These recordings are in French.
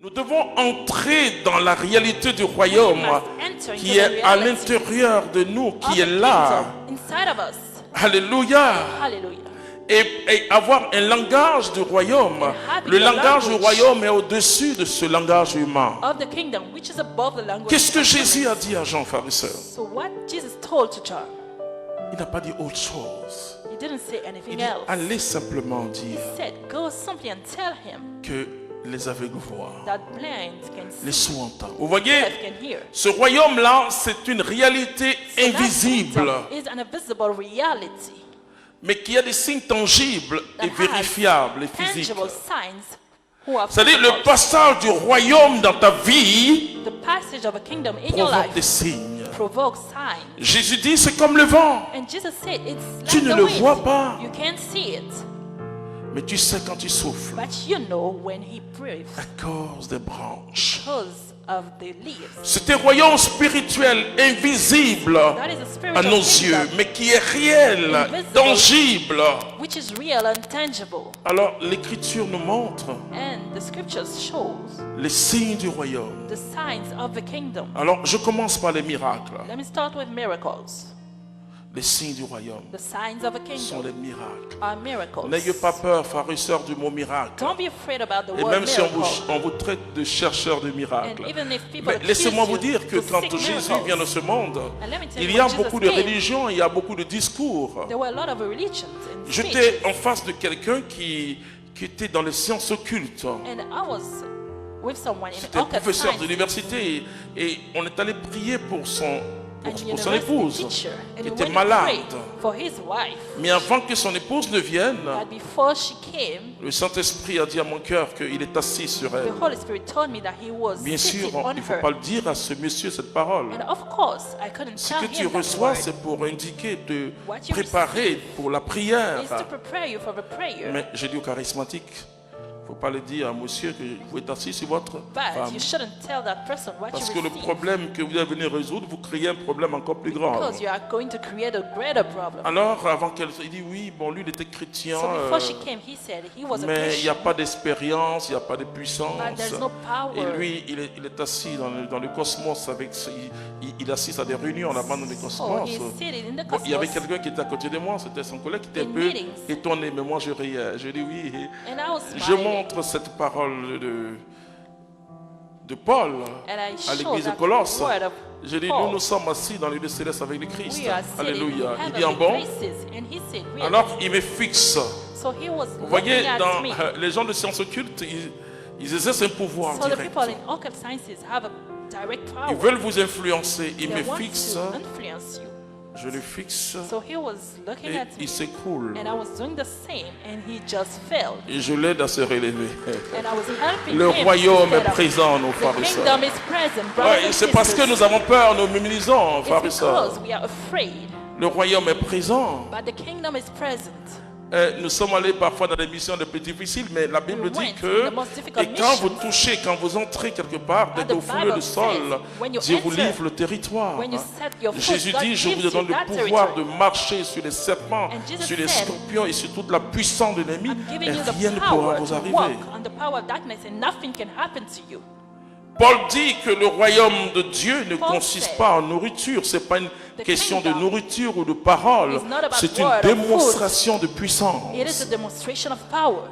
Nous devons entrer dans la réalité du royaume qui est à l'intérieur de nous, qui est là. Alléluia. Et avoir un langage du royaume. Le langage du royaume est au-dessus de ce langage humain. Qu'est-ce que Jésus a dit à Jean, frères et sœurs? Il n'a pas dit autre chose. Il dit, allez simplement dire que les aveugles voient, les sourds entendent. Vous voyez, ce royaume-là, c'est une réalité invisible, mais qui a des signes tangibles et vérifiables et physiques. C'est-à-dire le passage du royaume dans ta vie provoque des signes. Jésus dit, c'est comme le vent. Tu ne le vois pas. Mais tu sais quand il souffle. À cause des branches. C'est un royaume spirituel invisible à nos yeux, mais qui est réel, tangible. Alors l'écriture nous montre les signes du royaume. Alors je commence par les miracles. Les signes du royaume sont les miracles. N'ayez pas peur, frères et sœurs, du mot miracle. Et même si on vous traite de chercheurs de miracles. Mais laissez-moi vous dire que quand Jésus vient dans ce monde, il y a beaucoup de religions, il y a beaucoup de discours. J'étais en face de quelqu'un qui était dans les sciences occultes. C'était un professeur d'université et on est allé prier pour son épouse qui était malade. Mais avant que son épouse ne vienne, le Saint-Esprit a dit à mon cœur qu'il est assis sur elle. Bien sûr, il ne faut pas le dire à ce monsieur cette parole. Ce que tu reçois, c'est pour indiquer, te préparer pour la prière. Mais j'ai dit au charismatique, il ne faut pas le dire à monsieur que vous êtes assis sur votre femme. Parce que le problème que vous allez venir résoudre, vous créez un problème encore plus grand. Alors, avant qu'elle il dit oui, bon, lui il était chrétien, mais il n'y a pas d'expérience, il n'y a pas de puissance. Et lui, il est assis dans le cosmos, il assiste à des réunions là-bas dans le cosmos. Bon, il y avait quelqu'un qui était à côté de moi, c'était son collègue qui était un peu étonné, mais moi je riais. Je dis oui, je montre cette parole de Paul à l'église de Colosse. Je dis, nous sommes assis dans les lieux célestes avec le Christ. Alléluia. Il dit en bon. Alors il me fixe. Vous voyez, dans les gens de sciences occultes, ils exercent un pouvoir direct. Ils veulent vous influencer. Ils me fixent. Je le fixe et il s'écroule. Et je l'aide à se relever. Le royaume est présent, nos frères et sœurs. C'est parce que nous avons peur, nous minimisons, frères et sœurs. Le royaume est présent. Nous sommes allés parfois dans des missions les plus difficiles, mais la Bible dit que et quand vous touchez, quand vous entrez quelque part, dès que vous foulez le sol, Dieu vous livre le territoire. Jésus dit, je vous donne le pouvoir de marcher sur les serpents, sur les scorpions et sur toute la puissance de l'ennemi, et rien ne pourra vous arriver. Paul dit que le royaume de Dieu ne consiste pas en nourriture. Ce n'est pas une question de nourriture ou de parole. C'est une démonstration de puissance.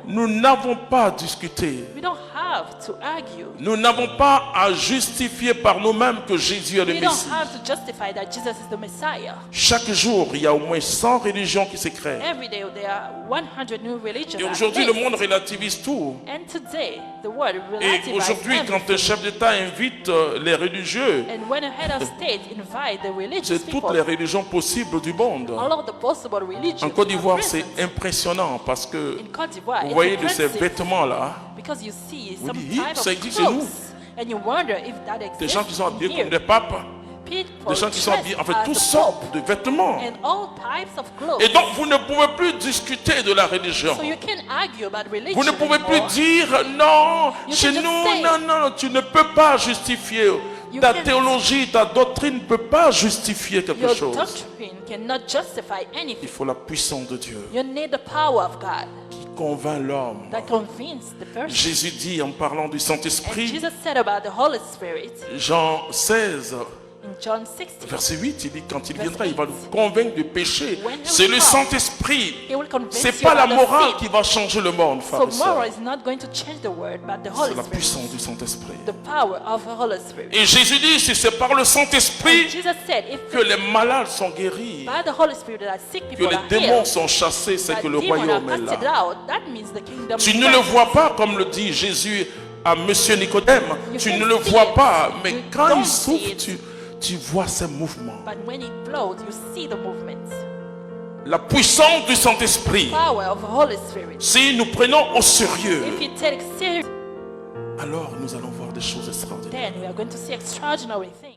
Nous n'avons pas à discuter. Nous n'avons pas à justifier par nous-mêmes que Jésus est le Messie. Chaque jour, il y a au moins 100 religions qui se créent. Et aujourd'hui, le monde relativise tout. Et aujourd'hui, quand un chef d'État invite les religieux, c'est toutes les religions possibles du monde. En Côte d'Ivoire, c'est impressionnant parce que vous voyez de ces vêtements-là, vous dites, ça existe chez nous. Des gens qui sont habillés comme des papes. Des gens qui sont habillés, en fait, toutes sortes de vêtements. Et donc, vous ne pouvez plus discuter de la religion. Vous ne pouvez plus dire, non, chez nous, non, tu ne peux pas justifier. Ta théologie, ta doctrine ne peut pas justifier quelque chose. Il faut la puissance de Dieu qui convainc l'homme. Jésus dit en parlant du Saint-Esprit, Jean 16, verset 8, il dit quand il viendra, il va nous convaincre du péché. C'est le Saint-Esprit. C'est pas la morale qui va changer le monde, frère et sœur. C'est la puissance du Saint-Esprit. Et Jésus dit, si c'est par le Saint-Esprit que les malades sont guéris, que les démons sont chassés, c'est que le royaume est là. Tu ne le vois pas, comme le dit Jésus à Monsieur Nicodème. Tu ne le vois pas, mais quand il souffle, tu vois ces mouvements. La puissance du Saint-Esprit. Si nous prenons au sérieux, alors nous allons voir des choses extraordinaires.